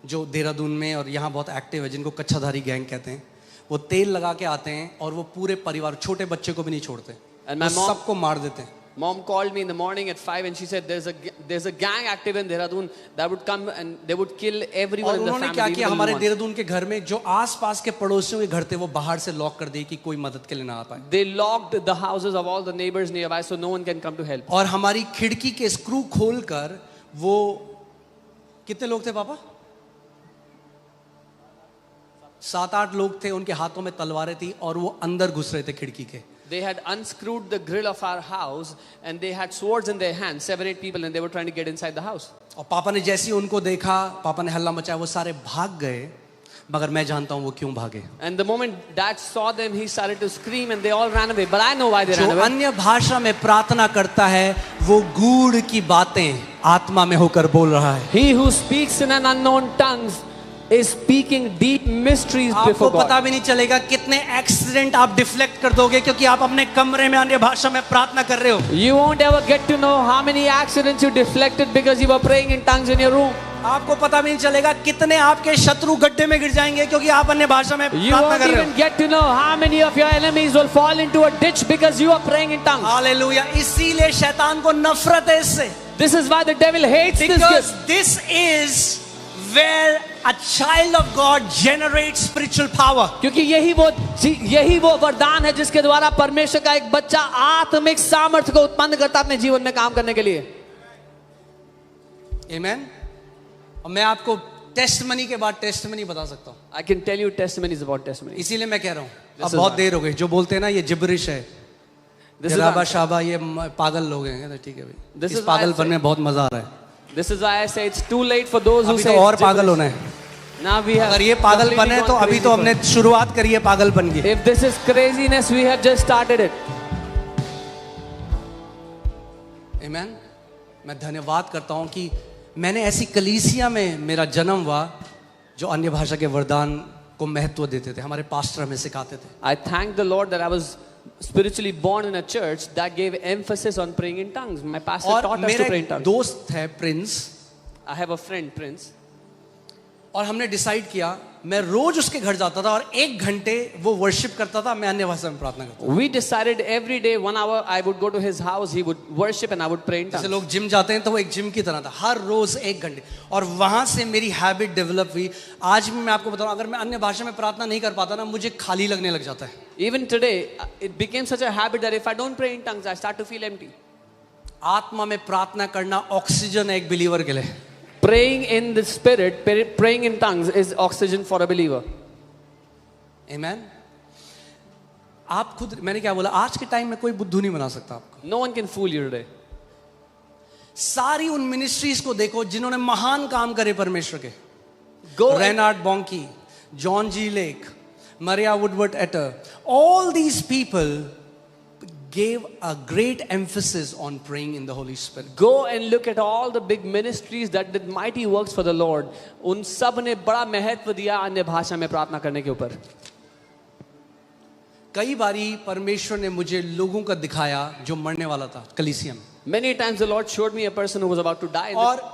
जो देहरादून में और यहाँ बहुत एक्टिव है, जिनको कच्छाधारी गैंग कहते हैं, वो तेल लगा के आते हैं और वो पूरे परिवार, छोटे बच्चे को भी नहीं छोड़ते, And my वो mom- सबको मार देते हैं। Mom called me in the morning at 5 and she said there's a gang active in Dehradun that would come and they would kill everyone और in the उन्होंने family. क्या even किया, the हमारे little ones. देहरादून के घर में जो आसपास के पड़ोसियों के घर थे वो बाहर से लॉक कर दिए कि कोई मदद के लिए ना आ पाए। They locked the houses of all the neighbors nearby so no one can come to help. और हमारी खिड़की के स्क्रू खोलकर वो, कितने लोग थे पापा? 7-8 लोग थे, उनके हाथों में तलवारें थी और वो अंदर घुस रहे थे खिड़की के। They had unscrewed the grill of our house and they had swords in their hands, 7-8 people, and they were trying to get inside the house. और पापा ने जैसे ही उनको देखा, पापा ने हल्ला मचाया, वो सारे भाग गए, मगर मैं जानता हूं वो क्यों भागे। And the moment dad saw them, he started to scream and they all ran away. But I know why they जो ran away. अन्य भाषा में प्रार्थना करता है वो गूढ़ की बातें आत्मा में होकर बोल रहा है। He who speaks in an unknown tongues is speaking deep mysteries आपको before God. पता भी नहीं चलेगा कितने एक्सीडेंट आप डिफ्लेक्ट कर दोगे, क्योंकि आप अपने कमरे में अन्य भाषा में प्रार्थना कर रहे हो। You won't ever get to know how many accidents you deflected because you were praying in tongues in your room. आपको पता भी नहीं चलेगा कितने आपके शत्रु गड्ढे में गिर जाएंगे, क्योंकि आप अन्य भाषा में You प्रार्थना won't कर रहे even हो। get to know how many of your enemies will fall into a ditch because you are praying in tongues. Hallelujah. इसीलिए शैतान को नफरत है इससे, This is why the devil hates this because gift. this is where a child of God generates spiritual power. क्योंकि यही वो वरदान है जिसके द्वारा परमेश्वर का एक बच्चा आत्मिक सामर्थ्य को उत्पन्न करता है अपने जीवन में काम करने के लिए। Amen. और मैं आपको टेस्टमनी के बाद टेस्टमनी बता सकता हूँ, I can tell you testimonies about testimonies. इसीलिए मैं कह रहा हूँ। This अब is बहुत why. देर हो गई, जो बोलते हैं ना ये जिब्रिश है, This is राबा why, शाबा, ये पागल लोग हैं। कहते हैं, ठीक है भाई, This इस is why I पागलपन say- में बहुत मजा आ रहा है। this is why I say it's too late for those who अभी say तो और it's पागल gibberish. होना है। Now we have अगर ये पागलपन completely है तो gone अभी crazy तो for हमने it. शुरुआत करी है पागलपन की। If this is craziness, we have just started it. Amen. मैं धन्यवाद करता हूँ कि मैंने ऐसी कलीसिया में मेरा जन्म हुआ जो अन्य भाषा के वरदान को महत्व देते थे। हमारे पास्टर हमें सिखाते थे। I thank the Lord that I was spiritually born in a church that gave emphasis on praying in tongues. My pastor और taught us to मेरा pray in एक tongues. दोस्त है Prince, I have a friend, Prince. और हमने decide किया, मैं रोज उसके घर जाता था और 1 घंटे वो वर्शिप करता था, मैं अन्य भाषा में प्रार्थना करता We decided every day 1 hour I would go to his house, he would worship and I would pray in था। जैसे tongues. लोग जिम जाते हैं तो वो एक जिम की तरह था, हर रोज 1 घंटे, और वहां से मेरी हैबिट डेवलप हुई। आज भी मैं आपको बताऊं, अगर मैं अन्य भाषा में प्रार्थना नहीं कर पाता ना, मुझे खाली लगने लग जाता है। Even today, it became such a habit that if I don't pray in tongues, I start to feel empty. आत्मा में प्रार्थना करना ऑक्सीजन है एक बिलीवर के लिए। Praying in the spirit, praying in tongues is oxygen for a believer. Amen. आप खुद, मैंने क्या बोला, आज के टाइम में कोई बुद्धू नहीं बना सकता आपको। No one can fool you today. सारी उन मिनिस्ट्रीज को देखो जिन्होंने महान काम करे परमेश्वर के। Go and Reinhard Bonnke, John G Lake, Maria Woodworth Etter, all these people gave a great emphasis on praying in the Holy Spirit. Go and look at all the big ministries that did mighty works for the Lord. उन सब ने बड़ा महत्व दिया अन्य भाषा में प्रार्थना करने के ऊपर। कई बारी परमेश्वर ने मुझे लोगों का दिखाया जो मरने वाला था कलीसिया में, Many times the Lord showed me a person who was about to die. और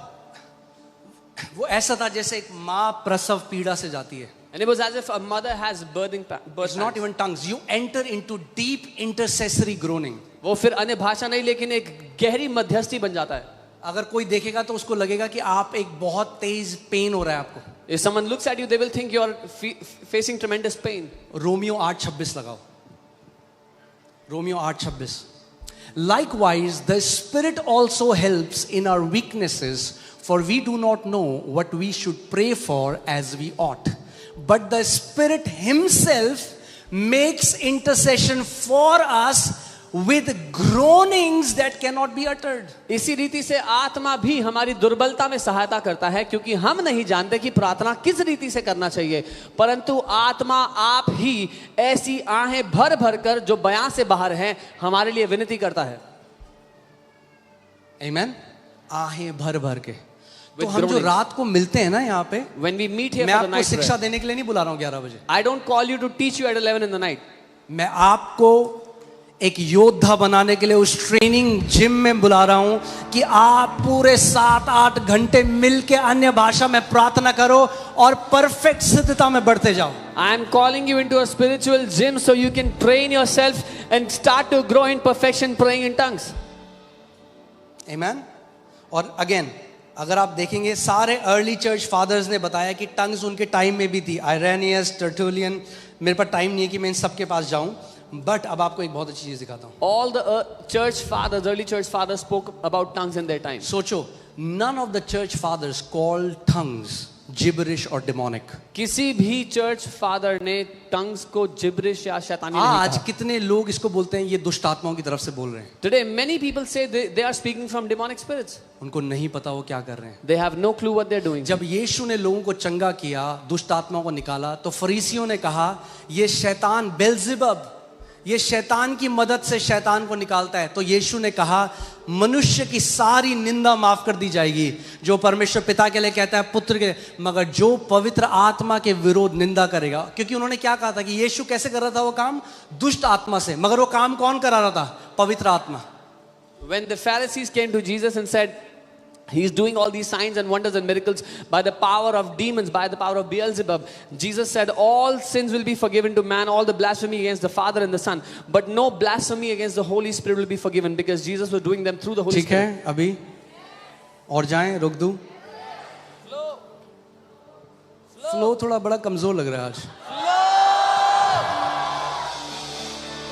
वो ऐसा था जैसे एक माँ प्रसव पीड़ा से जाती है। And it was as if a mother has birth It's not even tongues. You enter into deep intercessory groaning. वो फिर अन्य भाषा नहीं लेकिन एक गहरी मध्यस्थी बन जाता है। अगर कोई देखेगा तो उसको लगेगा कि आप एक बहुत तेज पेन हो रहा है आपको। If someone looks at you, they will think you are facing tremendous pain. Romeo 8:26 लगाओ। Romeo 8:26। Likewise, the Spirit also helps in our weaknesses, for we do not know what we should pray for as we ought. But the Spirit Himself makes intercession for us with groanings that cannot be uttered. इसी रीति से आत्मा भी हमारी दुर्बलता में सहायता करता है, क्योंकि हम नहीं जानते कि प्रार्थना किस रीति से करना चाहिए, परंतु आत्मा आप ही ऐसी आहें भर भर कर जो बयां से बाहर हैं हमारे लिए विनती करता है। आमेन, आहें भर भर के। तो With हम जो groanings. रात को मिलते हैं ना यहाँ पे, When we meet here मैं for the आपको night शिक्षा prayer, देने के लिए नहीं बुला रहा हूँ 11 बजे। I don't call you to teach you at 11 in the night. मैं आपको एक योद्धा बनाने के लिए उस ट्रेनिंग जिम में बुला रहा हूं कि आप पूरे 7-8 घंटे मिलके अन्य भाषा में प्रार्थना करो और परफेक्ट सिद्धता में बढ़ते जाओ। I am calling you into a spiritual gym so you can train yourself and start to grow in perfection praying in tongues. आमेन। और अगेन अगर आप देखेंगे सारे अर्ली चर्च फादर्स ने बताया कि टंग्स उनके टाइम में भी थी। आयरेनियस, टर्टुलियन, मेरे पास टाइम नहीं है कि मैं इन सबके पास जाऊं, बट अब आपको एक बहुत अच्छी चीज दिखाता हूं। All the church fathers, early church fathers spoke about tongues in their time. सोचो, none of the church fathers called tongues gibberish or demonic। किसी भी चर्च फादर ने टंग्स को जिब्रिश या शैतानी नहीं आज कहा। कितने लोग इसको बोलते हैं ये दुष्ट आत्माओं की तरफ से बोल रहे हैं। Today many people say they are speaking from demonic spirits. उनको नहीं पता वो क्या कर रहे हैं। They have no clue what they're doing. जब यीशु ने लोगों को चंगा किया, दुष्ट आत्माओं को निकाला, तो फरीसियों ने कहा ये शैतान बेल्जेबब, ये शैतान की मदद से शैतान को निकालता है। तो यीशु ने कहा मनुष्य की सारी निंदा माफ कर दी जाएगी, जो परमेश्वर पिता के लिए कहता है पुत्र के, मगर जो पवित्र आत्मा के विरोध निंदा करेगा। क्योंकि उन्होंने क्या कहा था कि यीशु कैसे कर रहा था वो काम दुष्ट आत्मा से, मगर वो काम कौन करा रहा था? पवित्र आत्मा। When the Pharisees came to Jesus and said, He's doing all these signs and wonders and miracles by the power of demons, by the power of Beelzebub. Jesus said, all sins will be forgiven to man, all the blasphemy against the Father and the Son. But no blasphemy against the Holy Spirit will be forgiven because Jesus was doing them through the Holy ठीक Spirit. है, अभी और जाएं, रोक दूं? Flow थोड़ा बड़ा कमजोर लग रहा है आज।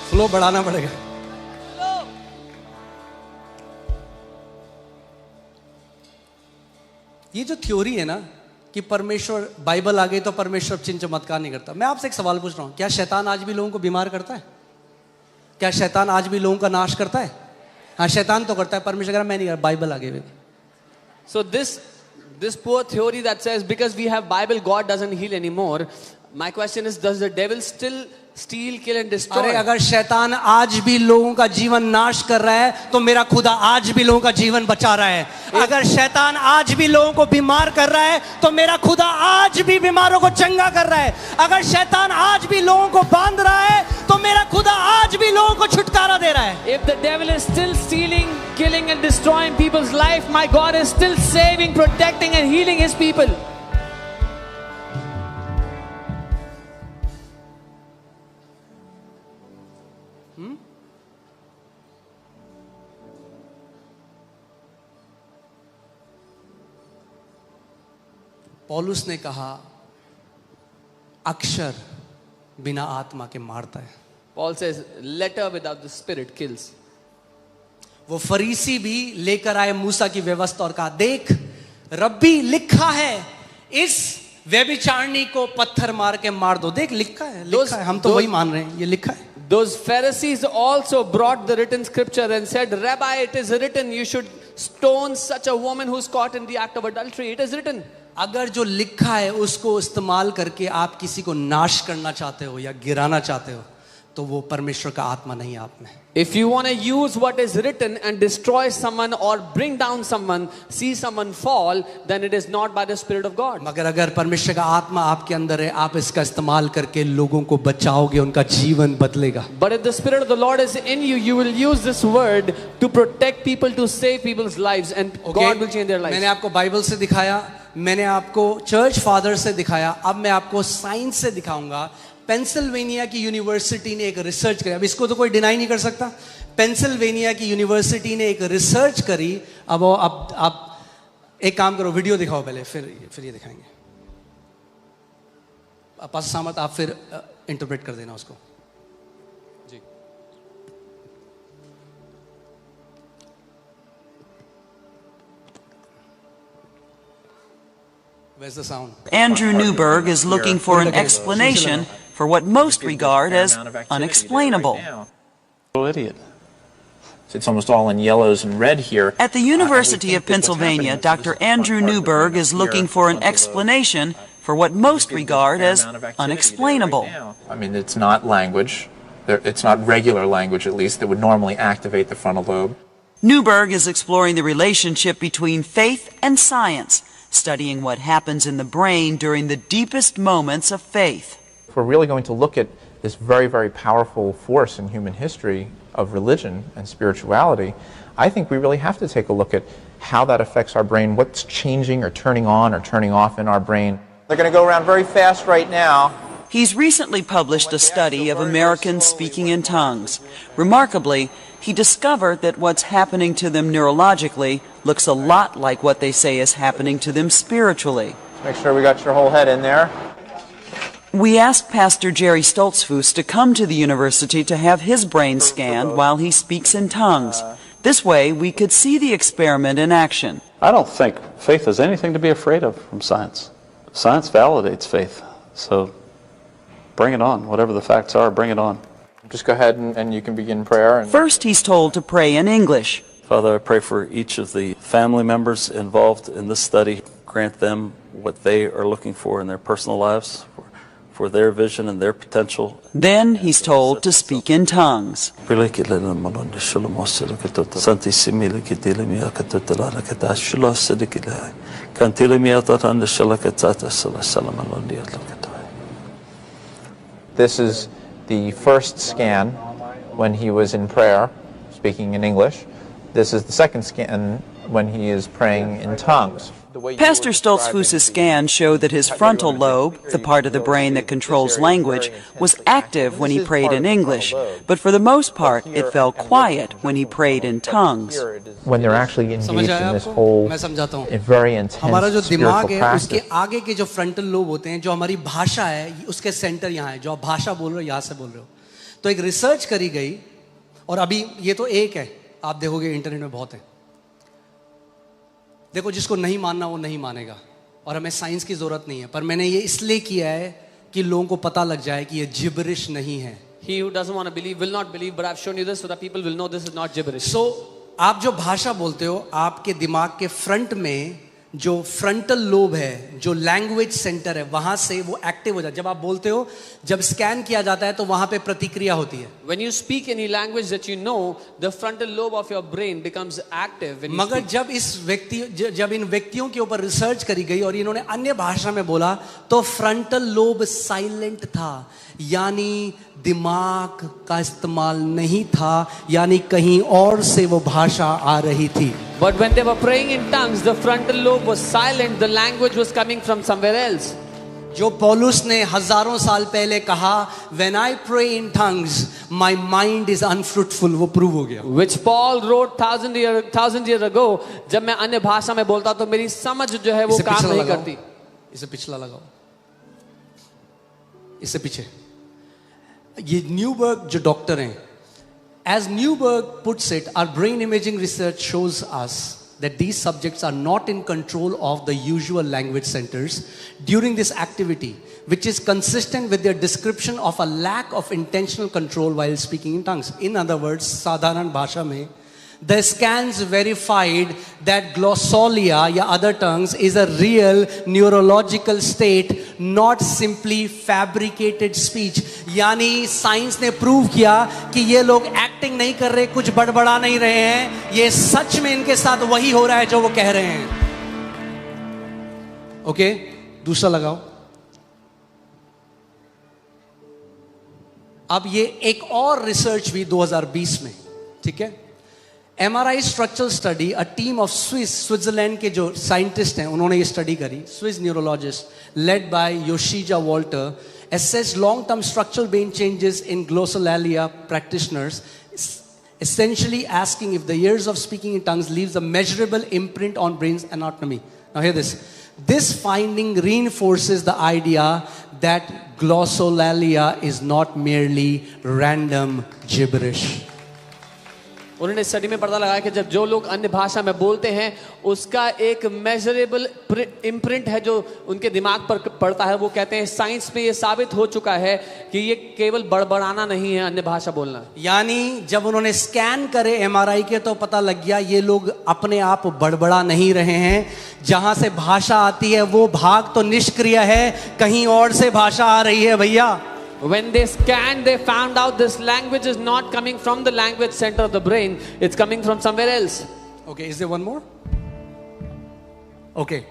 फ्लो बढ़ाना पड़ेगा। ये जो थ्योरी है ना कि परमेश्वर, बाइबल आ गई तो परमेश्वर चिन्ह चमत्कार नहीं करता। मैं आपसे एक सवाल पूछ रहा हूं, क्या शैतान आज भी लोगों को बीमार करता है? क्या शैतान आज भी लोगों का नाश करता है? हाँ, शैतान तो करता है, परमेश्वर कह रहा मैं नहीं कर रहा, बाइबल आ गई। So this poor theory that says because we have Bible, God doesn't heal anymore. My question is, does the devil still steal, kill and destroy? अरे अगर शैतान आज भी लोगों का जीवन नाश कर रहा है तो मेरा खुदा आज भी लोगों का जीवन बचा रहा है। अगर शैतान आज भी लोगों को बीमार कर रहा है तो मेरा खुदा आज भी बीमारों को चंगा कर रहा है। अगर शैतान आज भी लोगों को बांध रहा है तो मेरा खुदा आज भी लोगों को छुटकारा दे रहा है। If the devil is still stealing, killing and destroying people's life, my God is still saving, protecting and healing his people. पौलुस ने कहा अक्षर बिना आत्मा के मारता है। Paul says, letter without the spirit kills. वो फरीसी भी लेकर आए मूसा की व्यवस्था और कहा देख रब्बी लिखा है इस व्यभिचारिणी को पत्थर मार के मार दो। देख लिखा है, लिखा है, हम तो वही मान रहे हैं, ये लिखा है। Those Pharisees also brought the written scripture and said, Rabbi, it is written, you should stone such a woman who's caught in the act of adultery. It is written. अगर जो लिखा है उसको इस्तेमाल करके आप किसी को नाश करना चाहते हो या गिराना चाहते हो तो वो परमेश्वर का आत्मा नहीं आप में। If you want to use what is written and destroy someone or bring down someone, see someone fall, then it is not by the Spirit of God. मगर अगर परमेश्वर का आत्मा आपके अंदर है, आप इसका इस्तेमाल करके लोगों को बचाओगे, उनका जीवन बदलेगा। But if the Spirit of the Lord is in you, you will use this word to protect people, to save people's lives, and God will change their lives. मैंने आपको बाइबल से दिखाया, मैंने आपको चर्च फादर से दिखाया, अब मैं आपको साइंस से दिखाऊंगा। पेंसिल्वेनिया की यूनिवर्सिटी ने एक रिसर्च करी, अब इसको तो कोई डिनाई नहीं कर सकता। पेंसिल्वेनिया की यूनिवर्सिटी ने एक रिसर्च करी। अब आप एक काम करो, वीडियो दिखाओ पहले, फिर ये दिखाएंगे। पास्टर सामर्थ आप फिर इंटरप्रेट कर देना उसको। जी Where's the sound? Andrew Newberg is looking for an explanation for what most regard as unexplainable. Idiot. It's almost all in yellows and red here. At the University of Pennsylvania, Dr. Andrew Newberg is looking for an explanation for what most regard as unexplainable. I mean, it's not language. It's not regular language, at least, that would normally activate the frontal lobe. Newberg is exploring the relationship between faith and science, studying what happens in the brain during the deepest moments of faith. If we're really going to look at this very, very powerful force in human history of religion and spirituality, I think we really have to take a look at how that affects our brain, what's changing or turning on or turning off in our brain. They're going to go around very fast right now. He's recently published a study of Americans speaking in tongues. Remarkably, he discovered that what's happening to them neurologically looks a lot like what they say is happening to them spiritually. Make sure we got your whole head in there. We asked Pastor Jerry Stoltzfus to come to the university to have his brain scanned while he speaks in tongues. This way, we could see the experiment in action. I don't think faith is anything to be afraid of from science. Science validates faith. So bring it on. Whatever the facts are, bring it on. Just go ahead and you can begin prayer. First, he's told to pray in English. Father, I pray for each of the family members involved in this study. Grant them what they are looking for in their personal lives, for their vision and their potential. Then he's told to speak in tongues. This is the first scan when he was in prayer, speaking in English. This is the second scan when he is praying in tongues. Pastor Stoltzfus' scan showed that his frontal lobe, the part of the brain that controls language, was active when he prayed in English, but for the most part, it fell quiet when he prayed in tongues. When they're actually engaged in this whole very intense हमारा जो दिमाग spiritual है उसके practice, आगे के जो frontal lobe होते हैं, जो हमारी भाषा है उसके सेंटर यहाँ है, जो आप भाषा बोल रहे हो यहाँ से बोल रहे हो. तो एक रिसर्च करी गई, और अभी ये तो एक है, आप देखोगे इंटरनेट में बहुत है. देखो, जिसको नहीं मानना वो नहीं मानेगा, और हमें साइंस की जरूरत नहीं है, पर मैंने ये इसलिए किया है कि लोगों को पता लग जाए कि ये जिब्रिश नहीं है. He who doesn't want to believe will not believe, but I've shown you this so that people will know this is not gibberish. So, आप जो भाषा बोलते हो, आपके दिमाग के फ्रंट में जो फ्रंटल लोब है, जो लैंग्वेज सेंटर है, वहां से वो एक्टिव हो जाता है. जब आप बोलते हो, जब स्कैन किया जाता है तो वहां पे प्रतिक्रिया होती है. When you speak any language that you know, the frontal lobe of your brain becomes active when you मगर speak. जब इन व्यक्तियों के ऊपर रिसर्च करी गई और इन्होंने अन्य भाषा में बोला, तो फ्रंटल लोब साइलेंट था, यानी दिमाग का इस्तेमाल नहीं था, यानी कहीं और से वो भाषा आ रही थी. But when they were praying in tongues, the frontal lobe was silent, the language was coming from somewhere else. जो पौलुस ने हजारों साल पहले कहा, when I pray in tongues, my mind is unfruitful, वो प्रूव हो गया. Which Paul wrote thousand years ago, जब मैं अन्य भाषा में बोलता तो मेरी समझ जो है वो काम नहीं करती. इसे पिछला लगाओ, इससे पीछे. ये न्यूबर्ग जो डॉक्टर हैं, as Newberg puts it, our brain imaging research shows us that these subjects are not in control of the usual language centers during this activity, which is consistent with their description of a lack of intentional control while speaking in tongues. In other words, साधारण भाषा में, the scans verified that glossolalia या other tongues is a real neurological state, not simply fabricated speech. यानी science ने prove किया कि ये लोग एक्टिंग नहीं कर रहे, कुछ बड़बड़ा नहीं रहे हैं, ये सच में इनके साथ वही हो रहा है जो वो कह रहे हैं. ओके, दूसरा लगाओ. अब ये एक और रिसर्च भी 2020 में, ठीक है. MRI structural study, a team of Switzerland के जो साइंटिस्ट हैं उन्होंने ये स्टडी करी, Swiss neurologist led by Yoshija Walter, assessed long-term structural brain changes in glossolalia practitioners, essentially asking if the years of speaking in tongues leaves a measurable imprint on brain's anatomy. Now hear this. This finding reinforces the idea that glossolalia is not merely random gibberish. उन्होंने study में पता लगाया कि जब जो लोग अन्य भाषा में बोलते हैं उसका एक मेजरेबल इम्प्रिंट है जो उनके दिमाग पर पड़ता है. वो कहते हैं साइंस में ये साबित हो चुका है कि ये केवल बड़बड़ाना नहीं है अन्य भाषा बोलना. यानी जब उन्होंने स्कैन करे MRI के तो पता लग गया ये लोग अपने आप बड़बड़ा नहीं रहे हैं. जहां से भाषा आती है वो भाग तो निष्क्रिय है, कहीं और से भाषा आ रही है भैया. When they scanned, they found out this language is not coming from the language center of the brain, it's coming from somewhere else. Okay, is there one more? Okay.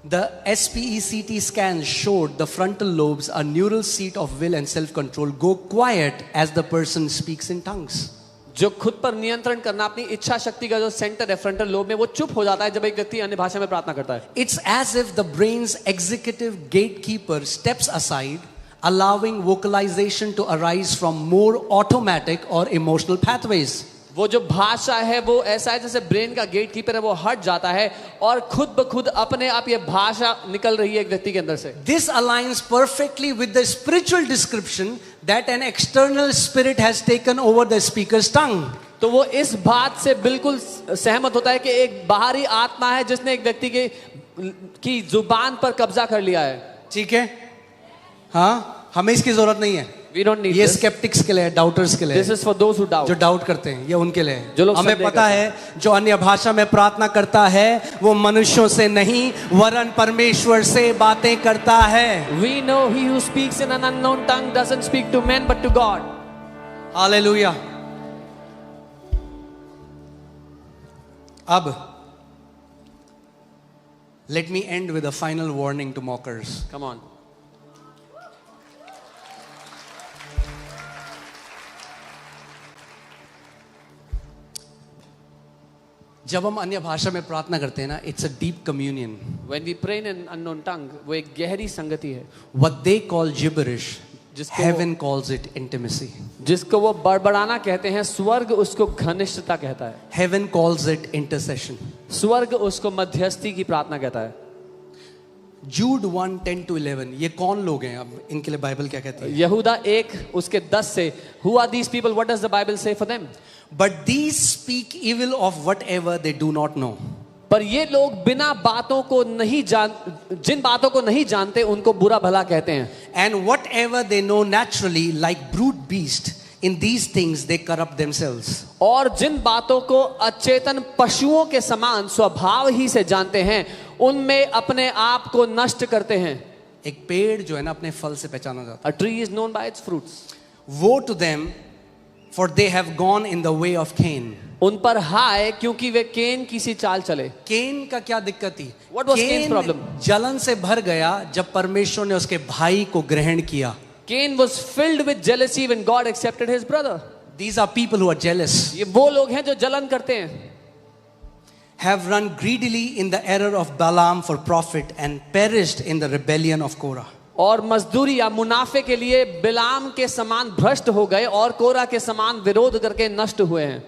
The SPECT scan showed the frontal lobes, a neural seat of will and self-control, go quiet as the person speaks in tongues. जो खुद पर नियंत्रण करना, अपनी इच्छा शक्ति का जो सेंटर है फ्रंटल लोब में, वो चुप हो जाता है जब एक व्यक्ति अन्य भाषा में प्रार्थना करता है. It's as if the brain's executive gatekeeper steps aside, allowing vocalization to arise from more automatic or emotional pathways. वो जो भाषा है वो ऐसा है जैसे ब्रेन का गेट कीपर है, वो हट जाता है और खुद ब खुद अपने आप ये भाषा निकल रही है एक व्यक्ति के अंदर से. This aligns perfectly with the spiritual description that an external spirit has taken over the speaker's tongue. तो वो इस बात से बिल्कुल सहमत होता है कि एक बाहरी आत्मा है जिसने एक व्यक्ति की जुबान पर कब्जा कर लिया है. ठीक है, हाँ, हमें इसकी जरूरत नहीं है. We don't need ये this. स्केप्टिक्स के लिए, डाउटर्स के लिए. This is for those who doubt. जो डाउट करते हैं, ये उनके लिए है. जो लोग हमें संदेह पता करते है जो अन्य भाषा में प्रार्थना करता है वो मनुष्यों से नहीं वरन परमेश्वर से बातें करता है. We know he who speaks in an unknown tongue doesn't speak to men but to God. Hallelujah. अब let me end with a final warning to mockers. Come on. जब हम अन्य भाषा में प्रार्थना करते हैं ना, it's a deep communion. When we pray in an unknown tongue, वो एक गहरी संगति है. What they call gibberish, जिसको heaven calls it intimacy. जिसको वो बड़बड़ाना कहते हैं, स्वर्ग उसको घनिष्ठता कहता है. Heaven calls it intercession. स्वर्ग उसको मध्यस्थी की प्रार्थना कहता है. Jude 1:10-11, ये कौन लोग हैं? अब इनके लिए बाइबल क्या कहती है? यहूदा 1 उसके 10 से, Who are these people? What does the Bible say for them? But these speak evil of whatever they do not know. पर ये लोग बिना बातों को नहीं जिन बातों को नहीं जानते उनको बुरा भला कहते हैं. And whatever they know naturally, like brute beast, in these things they corrupt themselves. और जिन बातों को अचेतन पशुओं के समान स्वभाव ही से जानते हैं, उनमें अपने आप को नष्ट करते हैं. एक पेड़ जो है ना अपने फल से पहचाना जाता A tree is known by its fruits. है. Woe to them, for they have gone in the way of Cain. उन पर हाय क्योंकि वे केन की सी चाल चले. केन का क्या दिक्कत थी? What was Cain's problem? जलन से भर गया जब परमेश्वर ने उसके भाई को ग्रहण किया. Cain was filled with jealousy when God accepted his brother. These are people who are jealous. ये वो लोग हैं जो जलन करते हैं. Have run greedily in the error of Balaam for profit and perished in the rebellion of Korah. और मजदूरी या मुनाफे के लिए बिलाम के समान भ्रष्ट हो गए और कोरा के समान विरोध करके नष्ट हुए हैं.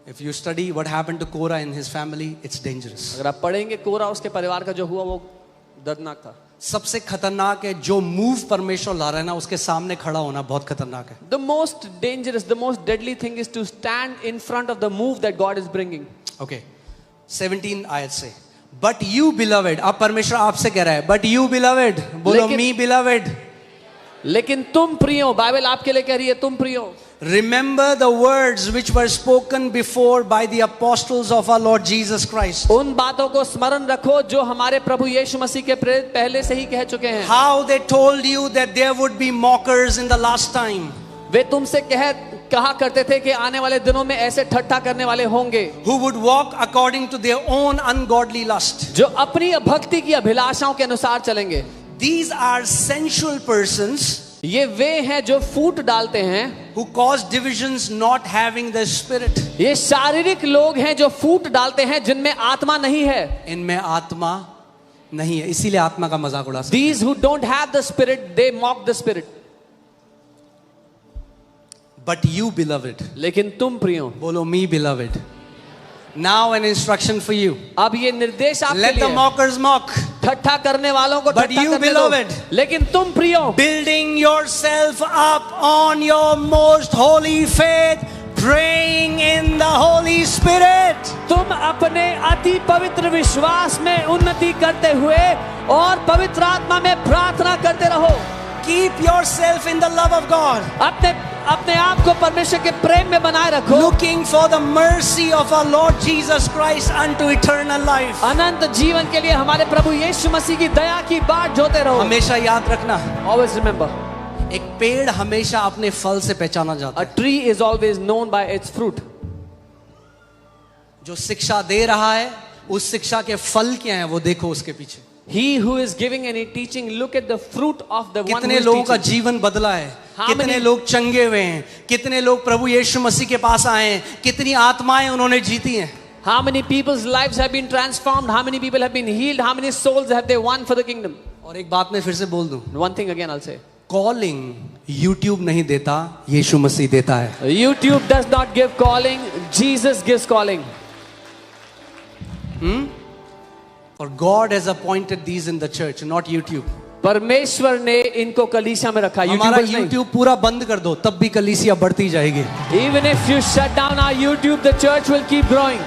If you study what happened to Korah in his family, it's dangerous. अगर आप पढ़ेंगे कोरा उसके परिवार का जो हुआ वो दर्दनाक था. सबसे खतरनाक है जो मूव परमेश्वर ला रहा है ना, उसके सामने खड़ा होना बहुत खतरनाक है. The most dangerous, the most deadly thing is to stand in front of the move that God is bringing. Okay, 17 आयत से. But you beloved, अब परमेश्वर आपसे कह रहा है, but you beloved, बोलो लेकिन- me beloved. लेकिन तुम प्रियो, बाइबल आपके लिए कह रही है तुम प्रियो. Remember the words which were spoken before by the apostles of our Lord Jesus Christ. उन बातों को स्मरण रखो जो हमारे प्रभु यीशु मसीह के प्रेरित पहले से ही कह चुके हैं. How they told you that there would be mockers in the last time, वे तुमसे कहा करते थे कि आने वाले दिनों में ऐसे ठट्ठा करने वाले होंगे who would walk according to their own ungodly lust. जो अपनी भक्ति की अभिलाषाओं के अनुसार चलेंगे. These are sensual persons ये वे हैं जो फूट डालते हैं, who cause divisions not having the spirit. ये शारीरिक लोग हैं जो फूट डालते हैं जिनमें आत्मा नहीं है. इनमें आत्मा नहीं है, इसीलिए आत्मा का मजाक उड़ा सकते हैं. These who don't have the spirit, they mock the spirit. But you beloved, लेकिन तुम प्रियो, बोलो me beloved. Now an instruction for you. अब ये निर्देश आपके Let the लिए, mockers mock, ठट्ठा करने वालों को But ठट्ठा you, करने beloved, दो. लेकिन तुम प्रियो, building yourself up on your most holy faith, praying in the Holy Spirit. तुम अपने अति पवित्र विश्वास में उन्नति करते हुए और पवित्र आत्मा में प्रार्थना करते रहो. Keep yourself in the love of God. अपने आप को परमेश्वर के प्रेम में बनाए रखो, looking for the mercy of our Lord Jesus Christ unto eternal life. अनंत जीवन के लिए हमारे प्रभु यीशु मसीह की दया की बाट जोते रहो. हमेशा याद रखना, Always remember, एक पेड़ हमेशा अपने फल से पहचाना जाता a है. tree is always known by its fruit. जो शिक्षा दे रहा है, उस शिक्षा के फल क्या हैं वो देखो उसके पीछे. He who is giving any teaching, look at the fruit of the one who कितने is लोगों का teaching. जीवन बदला है, How कितने many- लोग चंगे हुए हैं, कितने लोग प्रभु यीशु मसीह के पास आए हैं, कितनी आत्माएं उन्होंने जीती हैं. How many people's lives have been transformed? How many people have been healed? How many souls have they won for the kingdom? और एक बात मैं फिर से बोल दूं, One thing again I'll say. Calling YouTube नहीं देता, यीशु मसीह देता है. YouTube does not give calling, Jesus gives calling. और God has appointed these in the church, not YouTube. परमेश्वर ने इनको कलीसिया में रखा, हमारा यूट्यूबर्स नहीं. यूट्यूब पूरा बंद कर दो, तब भी कलीसिया बढ़ती जाएगी. Even if you shut down our YouTube, the church will keep growing.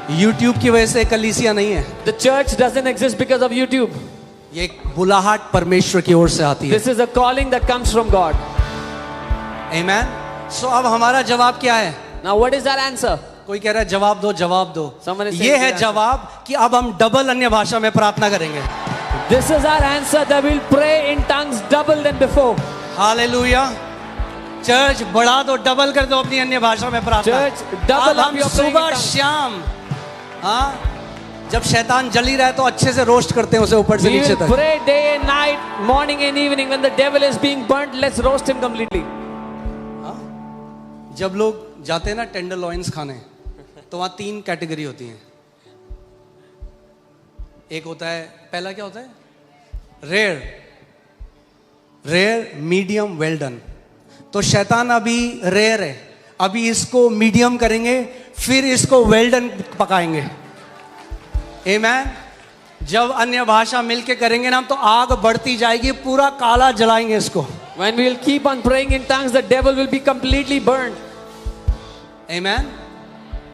YouTube की वजह से कलीसिया नहीं है. The church doesn't exist because of YouTube. ये एक बुलाहट परमेश्वर की ओर से आती है. This is a calling that comes from God. आमेन. सो अब हमारा जवाब क्या है? Now what is our answer? कोई कह रहा है जवाब दो, जवाब दो. Someone is saying ये the है answer. जवाब कि अब हम डबल अन्य भाषा में प्रार्थना करेंगे. This is our answer, that we'll pray in tongues double than before. Hallelujah. Church बढ़ा दो, डबल कर दो अपनी अन्य भाषा में प्रार्थना. Church, double अब up हम your praying सुबह in tongues. शाम, हाँ, जब शैतान जली रहा है तो अच्छे से रोस्ट करते हैं उसे ऊपर से We नीचे will तक. pray day and night, morning and evening. When the devil is being burnt, let's roast him completely. जब लोग जाते हैं ना टेंडरलॉइंस खाने, तो वहां 3 कैटेगरी होती हैं. एक होता है, पहला क्या होता है? Rare, medium, well done. तो शैतान अभी रेयर है, अभी इसको मीडियम करेंगे, फिर इसको वेल डन पकाएंगे. आमेन. जब अन्य भाषा मिलके करेंगे ना तो आग बढ़ती जाएगी, पूरा काला जलाएंगे इसको. When we will keep on praying in tongues, the devil will be completely burned. Amen.